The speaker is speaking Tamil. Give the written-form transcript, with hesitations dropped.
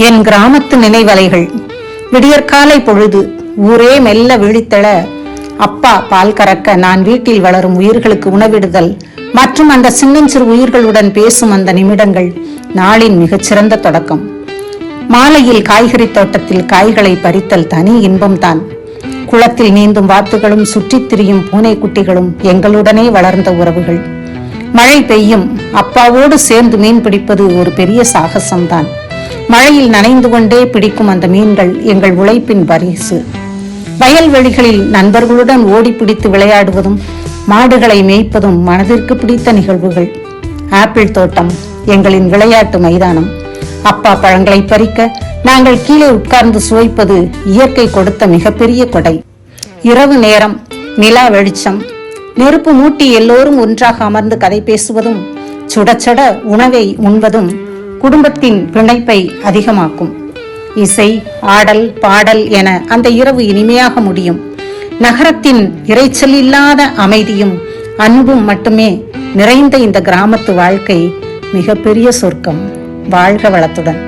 என் கிராமத்து நினைவலைகள். விடியற்காலை பொழுது ஊரே மெல்ல விழித்தெழ, அப்பா பால் கறக்க, நான் வீட்டில் வளரும் உயிர்களுக்கு உணவிடுதல் மற்றும் அந்த சின்னஞ்சிறு உயிர்களுடன் பேசும் அந்த நிமிடங்கள் நாளின் மிகச்சிறந்த தொடக்கம். மாலையில் காய்கறி தோட்டத்தில் காய்களை பறித்தல் தனி இன்பம்தான். குளத்தில் நீந்தும் வாத்துகளும் சுற்றித் திரியும் பூனை குட்டிகளும் எங்களுடனே வளர்ந்த உறவுகள். மழை பெய்யும், அப்பாவோடு சேர்ந்து மீன் பிடிப்பது ஒரு பெரிய சாகசம்தான். மழையில் நனைந்து கொண்டே பிடிக்கும் அந்த மீன்கள் எங்கள் உழைப்பின் பரிசு. வயல்வெளிகளில் நண்பர்களுடன் ஓடி பிடித்து விளையாடுவதும் மாடுகளை மேய்ப்பதும் மனதிற்கு பிடித்த நிகழ்வுகள். ஆப்பிள் தோட்டம் எங்களின் விளையாட்டு மைதானம். அப்பா பழங்களை பறிக்க நாங்கள் கீழே உட்கார்ந்து சுவைப்பது இயற்கை கொடுத்த மிகப்பெரிய கொடை. இரவு நேரம், நிலா வெளிச்சம், நெருப்பு மூட்டி எல்லோரும் ஒன்றாக அமர்ந்து கதை பேசுவதும் சுடச்சட உணவை உண்பதும் குடும்பத்தின் பிணைப்பை அதிகமாக்கும். இசை, ஆடல், பாடல் என அந்த இரவு இனிமையாக முடியும். நகரத்தின் இரைச்சல் இல்லாத அமைதியும் அன்பும் மட்டுமே நிறைந்த இந்த கிராமத்து வாழ்க்கை மிகப்பெரிய சொர்க்கம். வாழ்க வளத்துடன்.